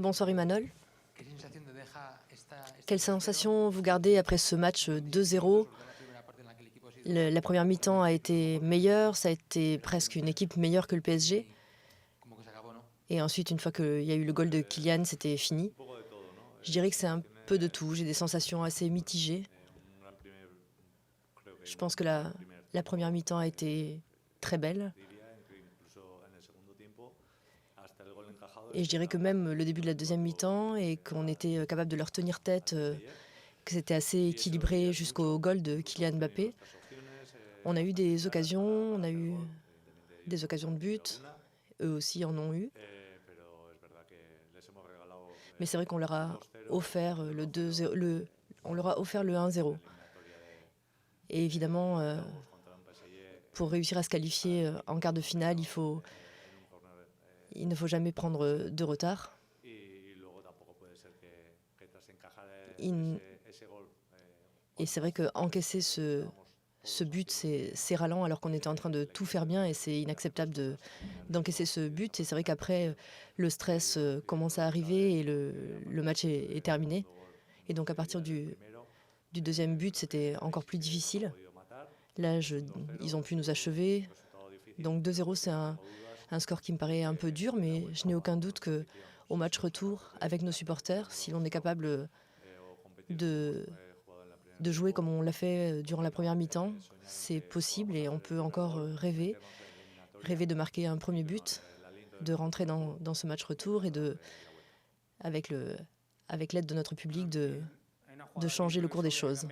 Bonsoir Emmanuel. Quelle sensation vous gardez après ce match 2-0? La première mi-temps a été meilleure, ça a été presque une équipe meilleure que le PSG. Et ensuite, une fois qu'il y a eu le goal de Kylian, c'était fini. Je dirais que c'est un peu de tout. J'ai des sensations assez mitigées. Je pense que la première mi-temps a été très belle. Et je dirais que même le début de la deuxième mi-temps, et qu'on était capable de leur tenir tête, que c'était assez équilibré jusqu'au goal de Kylian Mbappé. On a eu des occasions, on a eu des occasions de but. Eux aussi en ont eu. Mais c'est vrai qu'on leur a offert le 2-0, on leur a offert le 1-0. Et évidemment, pour réussir à se qualifier en quart de finale, il ne faut jamais prendre de retard. Et c'est vrai qu'encaisser ce but, c'est ralent alors qu'on était en train de tout faire bien et c'est inacceptable d'encaisser ce but. Et c'est vrai qu'après, le stress commence à arriver et le match est terminé. Et donc à partir du deuxième but, c'était encore plus difficile. Là, ils ont pu nous achever. Donc 2-0, c'est un score qui me paraît un peu dur, mais je n'ai aucun doute qu'au match retour, avec nos supporters, si l'on est capable de jouer comme on l'a fait durant la première mi-temps, c'est possible et on peut encore rêver de marquer un premier but, de rentrer dans ce match retour et avec l'aide de notre public, de changer le cours des choses.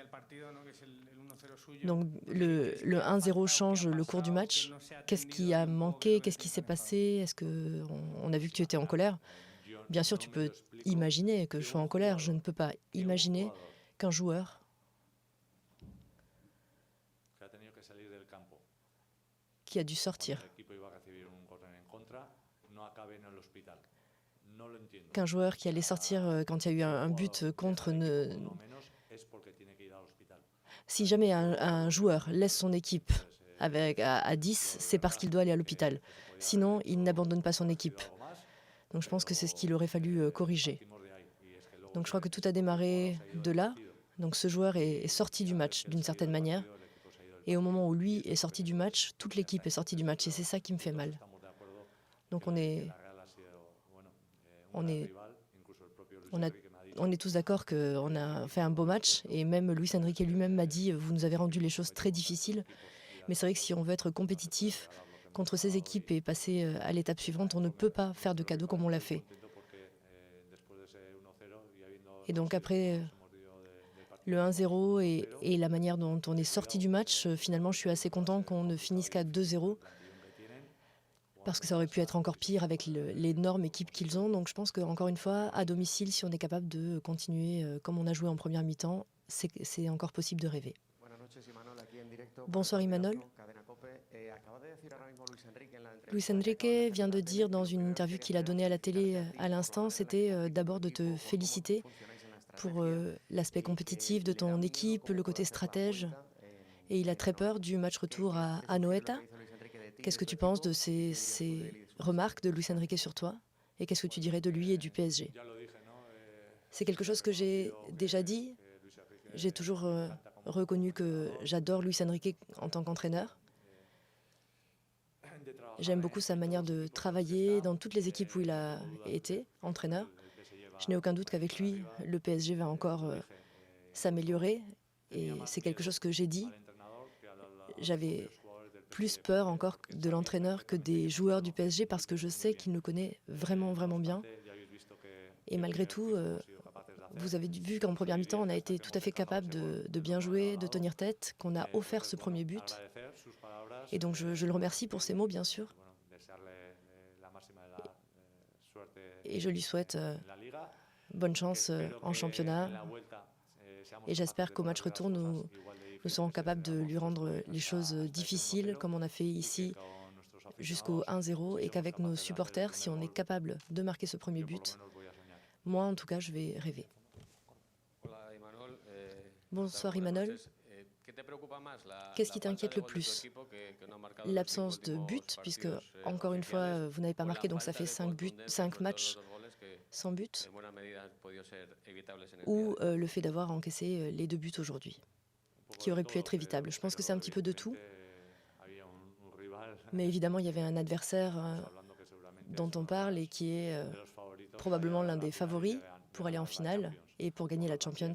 Donc le 1-0 change le cours du match. Qu'est-ce qui a manqué? Qu'est-ce qui s'est passé? Est-ce qu'on a vu que tu étais en colère? Bien sûr, tu peux imaginer que je sois en colère. Je ne peux pas imaginer qu'un joueur qui a dû sortir, qu'un joueur qui allait sortir quand il y a eu un but contre Si jamais un joueur laisse son équipe à 10, c'est parce qu'il doit aller à l'hôpital. Sinon, il n'abandonne pas son équipe. Donc je pense que c'est ce qu'il aurait fallu corriger. Donc je crois que tout a démarré de là. Donc ce joueur est sorti du match d'une certaine manière. Et au moment où lui est sorti du match, toute l'équipe est sortie du match. Et c'est ça qui me fait mal. Donc on est tous d'accord qu'on a fait un beau match. Et même Luis Enrique lui-même m'a dit « Vous nous avez rendu les choses très difficiles ». Mais c'est vrai que si on veut être compétitif contre ces équipes et passer à l'étape suivante, on ne peut pas faire de cadeaux comme on l'a fait. Et donc après le 1-0 et la manière dont on est sorti du match, finalement je suis assez content qu'on ne finisse qu'à 2-0. Parce que ça aurait pu être encore pire avec l'énorme équipe qu'ils ont. Donc je pense qu'encore une fois, à domicile, si on est capable de continuer comme on a joué en première mi-temps, c'est encore possible de rêver. Bonsoir Imanol. Luis Enrique vient de dire dans une interview qu'il a donnée à la télé à l'instant, c'était d'abord de te féliciter pour l'aspect compétitif de ton équipe, le côté stratège. Et il a très peur du match retour à Anoeta. Qu'est-ce que tu penses de ces remarques de Luis Enrique sur toi? Et qu'est-ce que tu dirais de lui et du PSG? C'est quelque chose que j'ai déjà dit. J'ai toujours reconnu que j'adore Luis Enrique en tant qu'entraîneur. J'aime beaucoup sa manière de travailler dans toutes les équipes où il a été entraîneur. Je n'ai aucun doute qu'avec lui, le PSG va encore s'améliorer. Et c'est quelque chose que j'ai dit. J'avais plus peur encore de l'entraîneur que des joueurs du PSG parce que je sais qu'il nous connaît vraiment, vraiment bien. Et malgré tout, vous avez vu qu'en première mi-temps, on a été tout à fait capable de bien jouer, de tenir tête, qu'on a offert ce premier but. Et donc je le remercie pour ces mots, bien sûr. Et je lui souhaite bonne chance en championnat. Et j'espère qu'au match retour, nous serons capables de lui rendre les choses difficiles, comme on a fait ici jusqu'au 1-0, et qu'avec nos supporters, si on est capable de marquer ce premier but, moi en tout cas, je vais rêver. Bonsoir Imanol. Qu'est-ce qui t'inquiète le plus? L'absence de but, puisque encore une fois, vous n'avez pas marqué, donc ça fait 5 matchs sans but, ou le fait d'avoir encaissé les 2 buts aujourd'hui, qui auraient pu être évitables. Je pense que c'est un petit peu de tout. Mais évidemment, il y avait un adversaire dont on parle et qui est probablement l'un des favoris pour aller en finale et pour gagner la Champions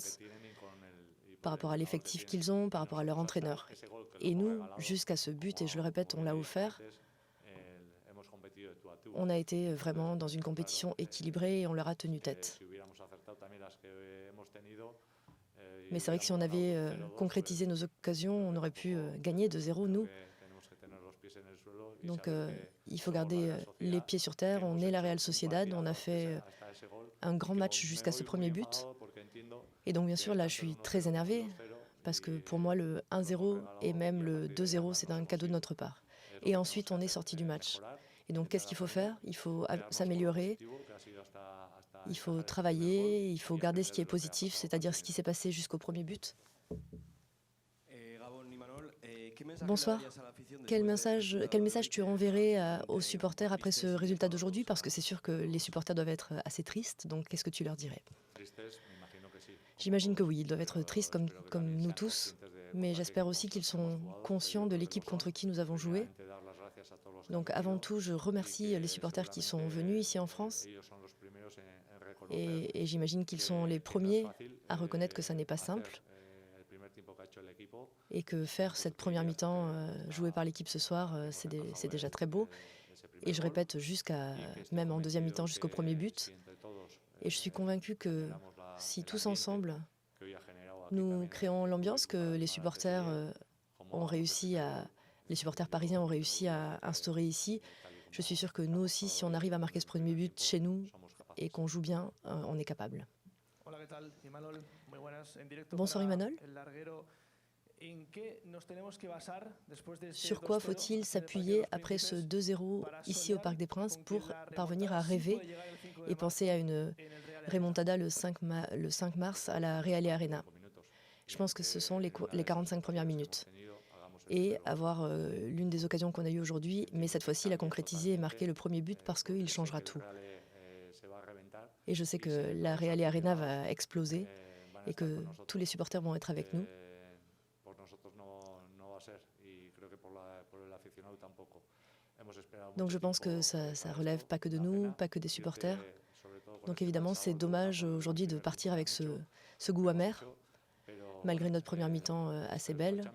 par rapport à l'effectif qu'ils ont, par rapport à leur entraîneur. Et nous, jusqu'à ce but, et je le répète, on l'a offert, on a été vraiment dans une compétition équilibrée et on leur a tenu tête. Mais c'est vrai que si on avait concrétisé nos occasions, on aurait pu gagner 2-0, nous. Donc il faut garder les pieds sur terre. On est la Real Sociedad, on a fait un grand match jusqu'à ce premier but. Et donc bien sûr, là, je suis très énervée, parce que pour moi, le 1-0 et même le 2-0, c'est un cadeau de notre part. Et ensuite, on est sorti du match. Et donc, qu'est-ce qu'il faut faire? Il faut s'améliorer, il faut travailler, il faut garder ce qui est positif, c'est-à-dire ce qui s'est passé jusqu'au premier but. Bonsoir. Quel message tu enverrais aux supporters après ce résultat d'aujourd'hui? Parce que c'est sûr que les supporters doivent être assez tristes, donc qu'est-ce que tu leur dirais? J'imagine que oui, ils doivent être tristes comme nous tous, mais j'espère aussi qu'ils sont conscients de l'équipe contre qui nous avons joué. Donc avant tout, je remercie les supporters qui sont venus ici en France, et j'imagine qu'ils sont les premiers à reconnaître que ça n'est pas simple, et que faire cette première mi-temps jouée par l'équipe ce soir, c'est déjà très beau. Et je répète, même en deuxième mi-temps, jusqu'au premier but. Et je suis convaincue que si tous ensemble, nous créons l'ambiance que les supporters les supporters parisiens ont réussi à instaurer ici, je suis sûre que nous aussi, si on arrive à marquer ce premier but chez nous et qu'on joue bien, on est capable. Bonsoir Imanol. Sur quoi faut-il s'appuyer après ce 2-0 ici au Parc des Princes pour parvenir à rêver et penser à une remontada le 5 mars à la Real Arena? Je pense que ce sont les 45 premières minutes. Et avoir l'une des occasions qu'on a eues aujourd'hui, mais cette fois-ci la concrétiser et marquer le premier but parce qu'il changera tout. Et je sais que la Real Arena va exploser et que tous les supporters vont être avec nous. Donc je pense que ça relève pas que de nous, pas que des supporters. Donc évidemment, c'est dommage aujourd'hui de partir avec ce goût amer, malgré notre première mi-temps assez belle.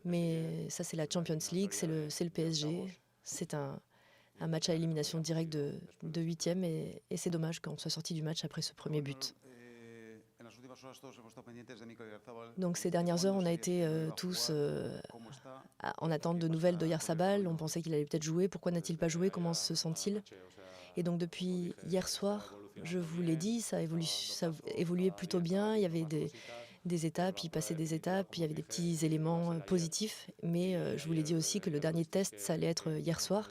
Mais ça, c'est la Champions League, c'est le PSG. C'est un match à élimination directe de huitième, et c'est dommage qu'on soit sorti du match après ce premier but. Donc ces dernières heures, on a été tous en attente de nouvelles d'Oyarzabal. On pensait qu'il allait peut-être jouer. Pourquoi n'a-t-il pas joué? Comment se sent-il? Et donc depuis hier soir, je vous l'ai dit, ça évoluait plutôt bien. Il y avait des étapes, il passait des étapes, il y avait des petits éléments positifs. Mais je vous l'ai dit aussi que le dernier test, ça allait être hier soir.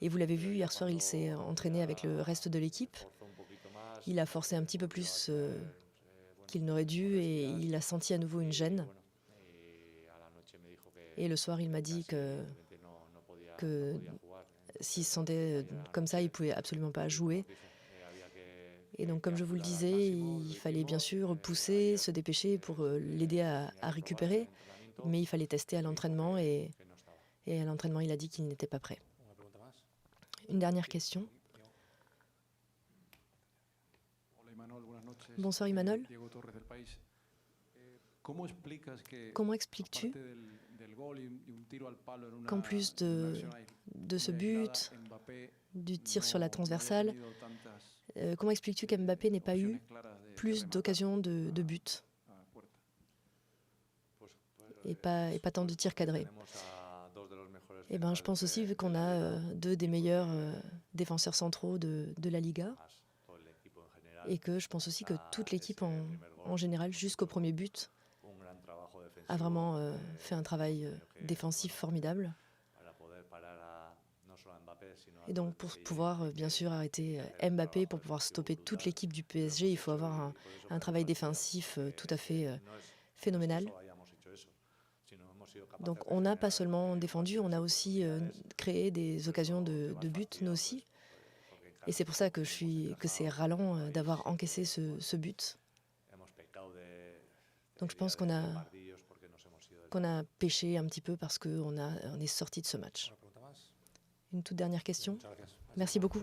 Et vous l'avez vu, hier soir, il s'est entraîné avec le reste de l'équipe. Il a forcé un petit peu plus qu'il n'aurait dû, et il a senti à nouveau une gêne. Et le soir, il m'a dit que s'il se sentait comme ça, il ne pouvait absolument pas jouer. Et donc, comme je vous le disais, il fallait bien sûr pousser, se dépêcher pour l'aider à récupérer. Mais il fallait tester à l'entraînement, et à l'entraînement, il a dit qu'il n'était pas prêt. Une dernière question. Bonsoir Imanol. Comment expliques-tu qu'en plus de ce but, du tir sur la transversale, comment expliques-tu qu'Mbappé n'ait pas eu plus d'occasions de but et pas tant de tirs cadrés? Eh ben, je pense aussi, vu qu'on a deux des meilleurs défenseurs centraux de la Liga, et que je pense aussi que toute l'équipe en général, jusqu'au premier but, a vraiment fait un travail défensif formidable. Et donc pour pouvoir bien sûr arrêter Mbappé, pour pouvoir stopper toute l'équipe du PSG, il faut avoir un travail défensif tout à fait phénoménal. Donc on n'a pas seulement défendu, on a aussi créé des occasions de but, nous aussi. Et c'est pour ça que c'est ralent d'avoir encaissé ce but. Donc je pense qu'on a pêché un petit peu parce on est sorti de ce match. Une toute dernière question. Merci beaucoup.